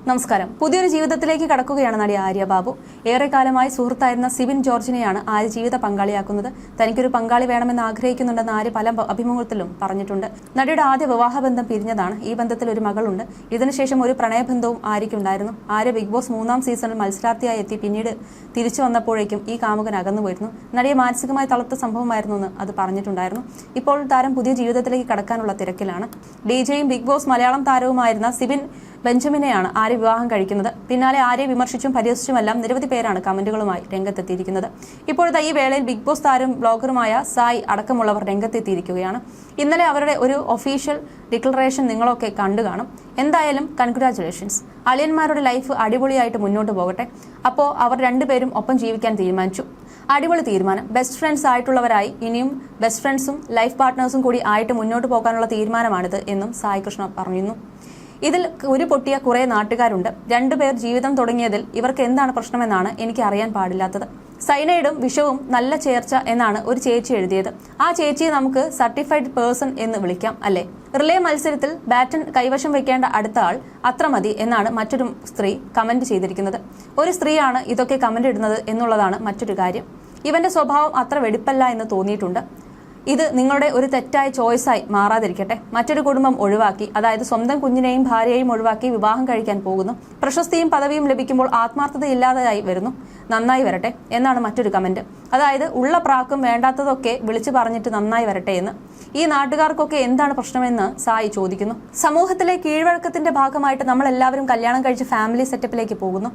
നമസ്കാരം. പുതിയൊരു ജീവിതത്തിലേക്ക് കടക്കുകയാണ് നടി ആര്യ ബാബു. ഏറെക്കാലമായി സുഹൃത്തായിരുന്ന സിബിൻ ജോർജിനെയാണ് ആര്യ ജീവിത പങ്കാളിയാക്കുന്നത്. തനിക്കൊരു പങ്കാളി വേണമെന്ന് ആഗ്രഹിക്കുന്നുണ്ടെന്ന് ആര്യ പല അഭിമുഖത്തിലും പറഞ്ഞിട്ടുണ്ട്. നടിയുടെ ആദ്യ വിവാഹബന്ധം പിരിഞ്ഞതാണ്. ഈ ബന്ധത്തിൽ ഒരു മകളുണ്ട്. ഇതിനുശേഷം ഒരു പ്രണയബന്ധവും ആര്യയ്ക്കുണ്ടായിരുന്നു. ആര്യ ബിഗ് ബോസ് 3ാം സീസണിൽ മത്സരാർത്ഥിയായി എത്തി പിന്നീട് തിരിച്ചു വന്നപ്പോഴേക്കും ഈ കാമുകൻ അകന്നുപോയിരുന്നു. നടിയെ മാനസികമായി തളർത്ത സംഭവമായിരുന്നു എന്ന് അത് പറഞ്ഞിട്ടുണ്ടായിരുന്നു. ഇപ്പോൾ താരം പുതിയ ജീവിതത്തിലേക്ക് കടക്കാനുള്ള തിരക്കിലാണ്. ഡിജെയും ബിഗ് ബോസ് മലയാളം താരവുമായിരുന്ന സിബിൻ ബെഞ്ചമിനെയാണ് ആര്യ വിവാഹം കഴിക്കുന്നത്. പിന്നാലെ ആര്യെ വിമർശിച്ചും പരിഹസിച്ചുമെല്ലാം നിരവധി പേരാണ് കമന്റുകളുമായി രംഗത്തെത്തിയിരിക്കുന്നത്. ഇപ്പോഴത്തെ ഈ വേളയിൽ ബിഗ് ബോസ് താരവും ബ്ലോഗറുമായ സായി അടക്കമുള്ളവർ രംഗത്തെത്തിയിരിക്കുകയാണ്. ഇന്നലെ അവരുടെ ഒരു ഒഫീഷ്യൽ ഡിക്ലറേഷൻ നിങ്ങളൊക്കെ കണ്ടു കാണും. എന്തായാലും കൺഗ്രാറ്റുലേഷൻസ്. അളിയന്മാരുടെ ലൈഫ് അടിപൊളിയായിട്ട് മുന്നോട്ട് പോകട്ടെ. അപ്പോൾ അവർ രണ്ടുപേരും ഒപ്പം ജീവിക്കാൻ തീരുമാനിച്ചു. അടിപൊളി തീരുമാനം. ബെസ്റ്റ് ഫ്രണ്ട്സ് ആയിട്ടുള്ളവരായി ഇനിയും ബെസ്റ്റ് ഫ്രണ്ട്സും ലൈഫ് പാർട്ട്നേഴ്സും കൂടി ആയിട്ട് മുന്നോട്ട് പോകാനുള്ള തീരുമാനമാണിത് എന്നും സായി കൃഷ്ണ പറഞ്ഞിരുന്നു. ഇതിൽ ഒരു പൊട്ടിയ കുറെ നാട്ടുകാരുണ്ട്. രണ്ടുപേർ ജീവിതം തുടങ്ങിയതിൽ ഇവർക്ക് എന്താണ് പ്രശ്നമെന്നാണ് എനിക്ക് അറിയാൻ പാടില്ലാത്തത്. സൈനൈഡും വിഷവും നല്ല ചേർച്ച എന്നാണ് ഒരു ചേച്ചി എഴുതിയത്. ആ ചേച്ചിയെ നമുക്ക് സർട്ടിഫൈഡ് പേഴ്സൺ എന്ന് വിളിക്കാം അല്ലേ? റിലേ മത്സരത്തിൽ ബാറ്റൺ കൈവശം വെക്കേണ്ട അടുത്ത ആൾ അത്ര മതി എന്നാണ് മറ്റൊരു സ്ത്രീ കമന്റ് ചെയ്തിരിക്കുന്നത്. ഒരു സ്ത്രീയാണ് ഇതൊക്കെ കമന്റ് ഇടുന്നത് എന്നുള്ളതാണ് മറ്റൊരു കാര്യം. ഇവന്റെ സ്വഭാവം അത്ര വെടിപ്പല്ല എന്ന് തോന്നിയിട്ടുണ്ട്. ഇത് നിങ്ങളുടെ ഒരു തെറ്റായ ചോയ്സായി മാറാതിരിക്കട്ടെ. മറ്റൊരു കുടുംബം ഒഴിവാക്കി, അതായത് സ്വന്തം കുഞ്ഞിനെയും ഭാര്യയെയും ഒഴിവാക്കി വിവാഹം കഴിക്കാൻ പോകുന്നു. പ്രശസ്തിയും പദവിയും ലഭിക്കുമ്പോൾ ആത്മാർത്ഥതയില്ലാതെയായി വരുന്നു. നന്നായി വരട്ടെ എന്നാണ് മറ്റൊരു കമന്റ്. അതായത് ഉള്ള പ്രാക്കും വേണ്ടാത്തതൊക്കെ വിളിച്ചു പറഞ്ഞിട്ട് നന്നായി വരട്ടെ എന്ന്. ഈ നാട്ടുകാർക്കൊക്കെ എന്താണ് പ്രശ്നമെന്ന് സായി ചോദിക്കുന്നു. സമൂഹത്തിലെ കീഴ്വഴക്കത്തിന്റെ ഭാഗമായിട്ട് നമ്മൾ എല്ലാവരും കല്യാണം കഴിച്ച് ഫാമിലി സെറ്റപ്പിലേക്ക് പോകുന്നു.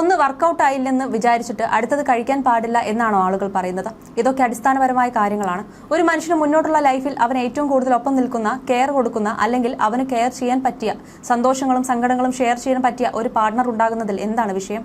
ഒന്ന് വർക്കൗട്ട് ആയില്ലെന്ന് വിചാരിച്ചിട്ട് അടുത്തത് കഴിക്കാൻ പാടില്ല എന്നാണോ ആളുകൾ പറയുന്നത്? ഇതൊക്കെ അടിസ്ഥാനപരമായ കാര്യങ്ങളാണ്. ഒരു മനുഷ്യന് മുന്നോട്ടുള്ള ലൈഫിൽ അവൻ ഏറ്റവും കൂടുതൽ ഒപ്പം നിൽക്കുന്ന, കെയർ കൊടുക്കുന്ന, അല്ലെങ്കിൽ അവന് കെയർ ചെയ്യാൻ പറ്റിയ, സന്തോഷങ്ങളും സങ്കടങ്ങളും ഷെയർ ചെയ്യാൻ പറ്റിയ ഒരു പാർട്ണർ ഉണ്ടാകുന്നതിൽ എന്താണ് വിഷയം?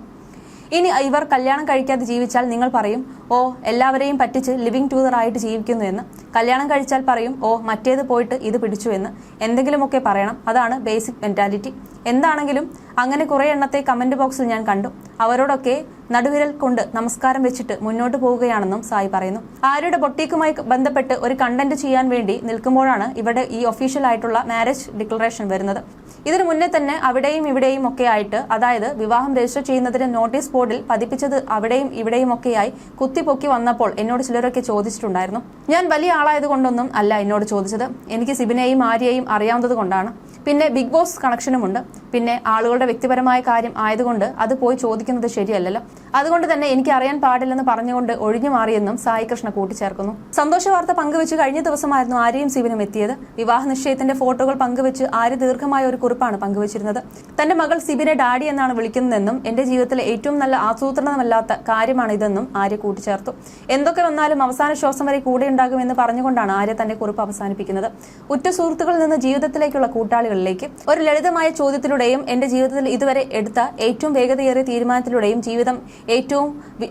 ഇനി ഇവർ കല്യാണം കഴിക്കാതെ ജീവിച്ചാൽ നിങ്ങൾ പറയും, ഓ എല്ലാവരെയും പറ്റിച്ച് ലിവിങ് ടൂതർ ആയിട്ട് ജീവിക്കുന്നു എന്ന്. കല്യാണം കഴിച്ചാൽ പറയും, ഓ മറ്റേത് പോയിട്ട് ഇത് പിടിച്ചു എന്ന്. എന്തെങ്കിലുമൊക്കെ പറയണം. അതാണ് ബേസിക് മെന്റാലിറ്റി. എന്താണെങ്കിലും അങ്ങനെ കുറെ എണ്ണത്തെ കമന്റ് ബോക്സിൽ ഞാൻ കണ്ടു. അവരോടൊക്കെ നടുവിരൽ കൊണ്ട് നമസ്കാരം വെച്ചിട്ട് മുന്നോട്ട് പോവുകയാണെന്നും സായി പറയുന്നു. ആര്യയുടെ ബൊട്ടീക്കുമായി ബന്ധപ്പെട്ട് ഒരു കണ്ടന്റ് ചെയ്യാൻ വേണ്ടി നിൽക്കുമ്പോഴാണ് ഇവിടെ ഈ ഒഫീഷ്യൽ ആയിട്ടുള്ള മാരേജ് ഡിക്ലറേഷൻ വരുന്നത്. ഇതിനു മുന്നേ തന്നെ അവിടെയും ഇവിടെയും ഒക്കെ ആയിട്ട്, അതായത് വിവാഹം രജിസ്റ്റർ ചെയ്യുന്നതിന് നോട്ടീസ് ബോർഡിൽ പതിപ്പിച്ചത് അവിടെയും ഇവിടെയും ഒക്കെയായി കുത്തിപ്പൊക്കി വന്നപ്പോൾ എന്നോട് ചിലരൊക്കെ ചോദിച്ചിട്ടുണ്ടായിരുന്നു. ഞാൻ വലിയ ആളായത് കൊണ്ടൊന്നും അല്ല എന്നോട് ചോദിച്ചത്. എനിക്ക് സിബിനെയും ആര്യയെയും അറിയാവുന്നത് കൊണ്ടാണ്. പിന്നെ ബിഗ് ബോസ് കണക്ഷനുമുണ്ട്. പിന്നെ ആളുകളുടെ വ്യക്തിപരമായ കാര്യം ആയതുകൊണ്ട് അത് പോയി ചോദിക്കുന്നത് ശരിയല്ലല്ലോ. അതുകൊണ്ട് തന്നെ എനിക്ക് അറിയാൻ പാടില്ലെന്ന് പറഞ്ഞുകൊണ്ട് ഒഴിഞ്ഞു മാറിയെന്നും സായി കൃഷ്ണ കൂട്ടിച്ചേർക്കുന്നു. സന്തോഷ വാർത്ത പങ്കുവെച്ച് കഴിഞ്ഞ ദിവസമായിരുന്നു ആര്യയും സിബിനും എത്തിയത്. വിവാഹ നിശ്ചയത്തിന്റെ ഫോട്ടോകൾ പങ്കുവെച്ച് ആര്യ ദീർഘമായ ഒരു കുറിപ്പാണ് പങ്കുവച്ചിരുന്നത്. തന്റെ മകൾ സിബിനെ ഡാഡി എന്നാണ് വിളിക്കുന്നതെന്നും എന്റെ ജീവിതത്തിലെ ഏറ്റവും നല്ല ആസൂത്രണമല്ലാത്ത കാര്യമാണ് ഇതെന്നും ആര്യ കൂട്ടിച്ചേർത്തു. എന്തൊക്കെ വന്നാലും അവസാന ശ്വാസം വരെ കൂടെ ഉണ്ടാകുമെന്ന് പറഞ്ഞുകൊണ്ടാണ് ആര്യ തന്റെ കുറിപ്പ് അവസാനിപ്പിക്കുന്നത്. ഉറ്റ സുഹൃത്തുക്കളിൽ നിന്ന് ജീവിതത്തിലേക്കുള്ള കൂട്ടാളികളിലേക്ക് ഒരു ലളിതമായ ചോദ്യത്തിലൂടെയും എന്റെ ജീവിതത്തിൽ ഇതുവരെ എടുത്ത ഏറ്റവും വേഗതയേറിയ തീരുമാനത്തിലൂടെയും ജീവിതം ഏറ്റവും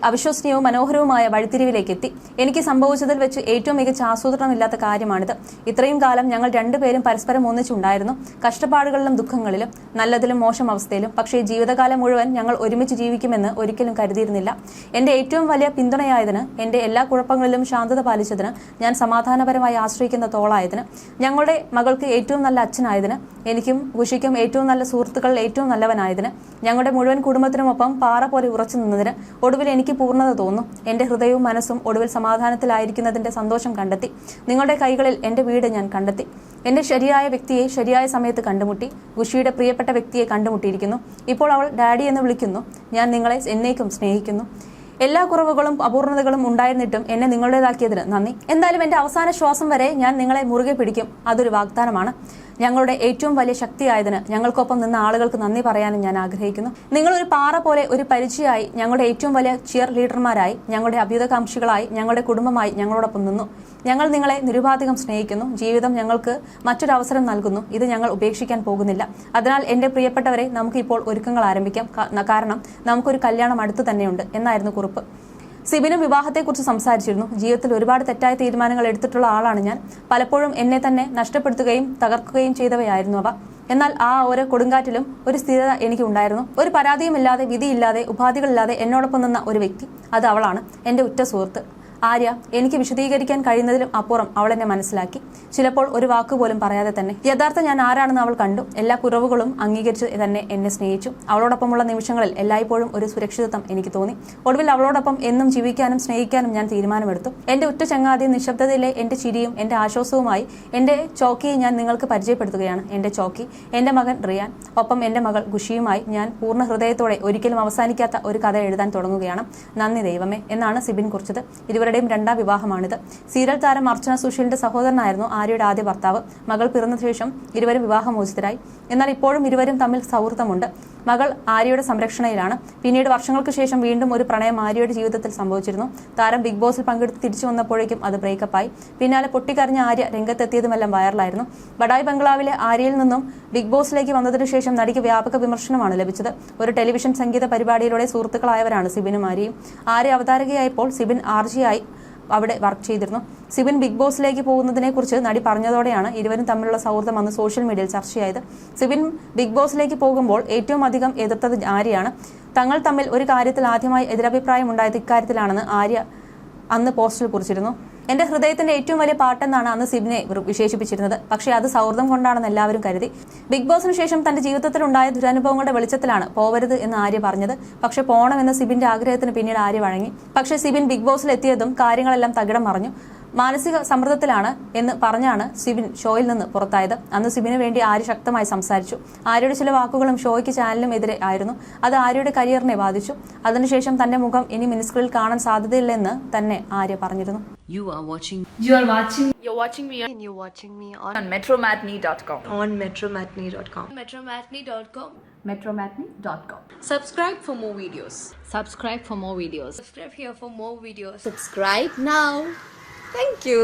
അവിശ്വസനീയവും മനോഹരവുമായ വഴിത്തിരിവിലേക്ക് എത്തി. എനിക്ക് സംഭവിച്ചതിൽ വെച്ച് ഏറ്റവും മികച്ച ആസൂത്രണമില്ലാത്ത കാര്യമാണിത്. ഇത്രയും കാലം ഞങ്ങൾ രണ്ടുപേരും പരസ്പരം ഒന്നിച്ചുണ്ടായിരുന്നു, കഷ്ടപ്പാടുകളിലും ദുഃഖങ്ങളിലും, നല്ലതിലും മോശം അവസ്ഥയിലും. പക്ഷേ ജീവിതകാലം മുഴുവൻ ഞങ്ങൾ ഒരുമിച്ച് ജീവിക്കുമെന്ന് ഒരിക്കലും കരുതിയിരുന്നില്ല. എന്റെ ഏറ്റവും വലിയ പിന്തുണയായതിന്, എന്റെ എല്ലാ കുഴപ്പങ്ങളിലും ശാന്തത പാലിച്ചതിന്, ഞാൻ സമാധാനപരമായി ആശ്രയിക്കുന്ന തോളായതിന്, ഞങ്ങളുടെ മകൾക്ക് ഏറ്റവും നല്ല അച്ഛനായതിന്, എനിക്കും ഖുഷിക്കും ഏറ്റവും നല്ല സുഹൃത്തുക്കളിൽ ഏറ്റവും നല്ലവനായതിന്, ഞങ്ങളുടെ മുഴുവൻ കുടുംബത്തിനുമൊപ്പം പാറ പോലെ ഉറച്ചു നിന്നതിന്, ഒടുവിൽ എനിക്ക് പൂർണ്ണത തോന്നുന്നു. എന്റെ ഹൃദയവും മനസ്സും ഒടുവിൽ സമാധാനത്തിലായിരിക്കുന്നതിന്റെ സന്തോഷം കണ്ടെത്തി. നിങ്ങളുടെ കൈകളിൽ എന്റെ വീട് ഞാൻ കണ്ടെത്തി. എന്റെ ശരിയായ വ്യക്തിയെ ശരിയായ സമയത്ത് കണ്ടുമുട്ടി. ഖുഷിയുടെ പ്രിയപ്പെട്ട വ്യക്തിയെ കണ്ടുമുട്ടിയിരിക്കുന്നു. ഇപ്പോൾ അവൾ ഡാഡി എന്ന് വിളിക്കുന്നു. ഞാൻ നിങ്ങളെ എന്നേക്കും സ്നേഹിക്കുന്നു. എല്ലാ കുറവുകളും അപൂർണതകളും ഉണ്ടായിരുന്നിട്ടും എന്നെ നിങ്ങളുടേതാക്കിയതിന് നന്ദി. എന്തായാലും എന്റെ അവസാന ശ്വാസം വരെ ഞാൻ നിങ്ങളെ മുറുകെ പിടിക്കും. അതൊരു വാഗ്ദാനമാണ്. ഞങ്ങളുടെ ഏറ്റവും വലിയ ശക്തിയായതിന്, ഞങ്ങൾക്കൊപ്പം നിന്ന ആളുകൾക്ക് നന്ദി പറയാനും ഞാൻ ആഗ്രഹിക്കുന്നു. നിങ്ങളൊരു പാറ പോലെ ഒരു പരിചയമായി, ഞങ്ങളുടെ ഏറ്റവും വലിയ ചിയർ ലീഡർമാരായി, ഞങ്ങളുടെ അഭ്യുതകാംക്ഷികളായി, ഞങ്ങളുടെ കുടുംബമായി ഞങ്ങളോടൊപ്പം നിന്നു. ഞങ്ങൾ നിങ്ങളെ നിരുപാധികം സ്നേഹിക്കുന്നു. ജീവിതം ഞങ്ങൾക്ക് മറ്റൊരു അവസരം നൽകുന്നു. ഇത് ഞങ്ങൾ ഉപേക്ഷിക്കാൻ പോകുന്നില്ല. അതിനാൽ എന്റെ പ്രിയപ്പെട്ടവരെ, നമുക്ക് ഇപ്പോൾ ഒരുക്കങ്ങൾ ആരംഭിക്കാം. കാരണം നമുക്കൊരു കല്യാണം അടുത്തു തന്നെയുണ്ട് എന്നായിരുന്നു കുറിപ്പ്. സിബിനും വിവാഹത്തെക്കുറിച്ച് സംസാരിച്ചിരുന്നു. ജീവിതത്തിൽ ഒരുപാട് തെറ്റായ തീരുമാനങ്ങൾ എടുത്തിട്ടുള്ള ആളാണ് ഞാൻ. പലപ്പോഴും എന്നെ തന്നെ നഷ്ടപ്പെടുത്തുകയും തകർക്കുകയും ചെയ്തവയായിരുന്നു അവ. എന്നാൽ ആ ഓരോ കൊടുങ്കാറ്റിലും ഒരു സ്ഥിരത എനിക്ക് ഉണ്ടായിരുന്നു. ഒരു പരാതിയുമില്ലാതെ, വിധിയില്ലാതെ, ഉപാധികളില്ലാതെ എന്നോടൊപ്പം നിന്ന ഒരു വ്യക്തി, അത് അവളാണ്, എന്റെ ഉറ്റ സുഹൃത്ത് ആര്യ. എനിക്ക് വിശദീകരിക്കാൻ കഴിയുന്നതിലും അപ്പുറം അവൾ എന്നെ മനസ്സിലാക്കി. ചിലപ്പോൾ ഒരു വാക്കുപോലും പറയാതെ തന്നെ. യഥാർത്ഥ ഞാൻ ആരാണെന്ന് അവൾ കണ്ടു. എല്ലാ കുറവുകളും അംഗീകരിച്ച് തന്നെ എന്നെ സ്നേഹിച്ചു. അവളോടൊപ്പമുള്ള നിമിഷങ്ങളിൽ എല്ലായ്പ്പോഴും ഒരു സുരക്ഷിതത്വം എനിക്ക് തോന്നി. ഒടുവിൽ അവളോടൊപ്പം എന്നും ജീവിക്കാനും സ്നേഹിക്കാനും ഞാൻ തീരുമാനമെടുത്തു. എന്റെ ഉറ്റ ചങ്ങാതിയും നിശബ്ദതയിലെ എന്റെ ചിരിയും എന്റെ ആശ്വാസവുമായി എന്റെ ചോക്കിയെ ഞാൻ നിങ്ങൾക്ക് പരിചയപ്പെടുത്തുകയാണ്. എന്റെ ചോക്കി, എന്റെ മകൻ റിയാൻ, ഒപ്പം എന്റെ മകൾ ഖുഷിയുമായി ഞാൻ പൂർണ്ണ ഹൃദയത്തോടെ ഒരിക്കലും അവസാനിക്കാത്ത ഒരു കഥ എഴുതാൻ തുടങ്ങുകയാണ്. നന്ദി ദൈവമേ എന്നാണ് സിബിൻ കുറിച്ചത്. ഇരുവരുടെയും രണ്ടാം വിവാഹമാണിത്. സീരിയൽ താരം അർച്ചന സുശീലിന്റെ സഹോദരനായിരുന്നു ആര്യയുടെ ആദ്യ ഭർത്താവ്. മകൾ പിറന്ന ശേഷം ഇരുവരും വിവാഹമോചിതരായി. എന്നാൽ ഇപ്പോഴും ഇരുവരും തമ്മിൽ സൗഹൃദമുണ്ട്. മകൾ ആര്യയുടെ സംരക്ഷണയിലാണ്. പിന്നീട് വർഷങ്ങൾക്ക് ശേഷം വീണ്ടും ഒരു പ്രണയം ആര്യയുടെ ജീവിതത്തിൽ സംഭവിച്ചിരുന്നു. താരം ബിഗ് ബോസിൽ പങ്കെടുത്ത് തിരിച്ചു വന്നപ്പോഴേക്കും അത് ബ്രേക്കപ്പായി. പിന്നാലെ പൊട്ടിക്കരഞ്ഞ ആര്യ രംഗത്തെത്തിയതുമെല്ലാം വൈറലായിരുന്നു. ബഡായ് ബംഗ്ലാവിലെ ആര്യയിൽ നിന്നും ബിഗ് ബോസിലേക്ക് വന്നതിനു ശേഷം നടിക്ക് വ്യാപക വിമർശനമാണ് ലഭിച്ചത്. ഒരു ടെലിവിഷൻ സംഗീത പരിപാടിയിലൂടെ സുഹൃത്തുക്കളായവരാണ് സിബിനും ആര്യയും. ആര്യ അവതാരകയായപ്പോൾ സിബിൻ ആർജിയായി അവിടെ വർക്ക് ചെയ്തിരുന്നു. സിബിൻ ബിഗ് ബോസിലേക്ക് പോകുന്നതിനെ കുറിച്ച് നടി പറഞ്ഞതോടെയാണ് ഇരുവരും തമ്മിലുള്ള സൗഹൃദം അന്ന് സോഷ്യൽ മീഡിയയിൽ ചർച്ചയായത്. സിബിൻ ബിഗ് ബോസിലേക്ക് പോകുമ്പോൾ ഏറ്റവും അധികം എതിർത്തത് ആര്യയാണ്. തങ്ങൾ തമ്മിൽ ഒരു കാര്യത്തിൽ ആദ്യമായി എതിരഭിപ്രായം ഉണ്ടായത് ഇക്കാര്യത്തിലാണെന്ന് ആര്യ അന്ന് പോസ്റ്റിൽ കുറിച്ചിരുന്നു. എന്റെ ഹൃദയത്തിന്റെ ഏറ്റവും വലിയ പാട്ടെന്നാണ് അന്ന് സിബിനെ വിശേഷിപ്പിച്ചിരുന്നത്. പക്ഷേ അത് സൗഹൃദം കൊണ്ടാണെന്ന് എല്ലാവരും കരുതി. ബിഗ് ബോസിന് ശേഷം തന്റെ ജീവിതത്തിലുണ്ടായ ദുരനുഭവങ്ങളുടെ വെളിച്ചത്തിലാണ് പോവരുത് എന്ന് ആര്യ പറഞ്ഞത്. പക്ഷെ പോണമെന്ന സിബിന്റെ ആഗ്രഹത്തിന് പിന്നീട് ആര്യ വഴങ്ങി. പക്ഷേ സിബിൻ ബിഗ് ബോസിൽ എത്തിയതും കാര്യങ്ങളെല്ലാം തകിടം മറിഞ്ഞു. മാനസിക സമ്മർദ്ദത്തിലാണ് എന്ന് പറഞ്ഞാണ് സിബിൻ ഷോയിൽ നിന്ന് പുറത്തായത്. അന്ന് സിബിന് വേണ്ടി ആര്യ ശക്തമായി സംസാരിച്ചു. ആര്യയുടെ ചില വാക്കുകളും ഷോയ്ക്ക് ചാനലിനും എതിരെ ആയിരുന്നു. അത് ആര്യയുടെ കരിയറിനെ ബാധിച്ചു. അതിനുശേഷം തന്റെ മുഖം ഇനി മിനിസ്ക്രീനിൽ കാണാൻ സാധ്യതയില്ലെന്ന് തന്നെ ആര്യ പറഞ്ഞിരുന്നു. You're watching me on metromatney.com. on metromatney.com. metromatney.com. Subscribe for more videos. Subscribe for more videos. Subscribe here for more videos. Subscribe now. Thank you.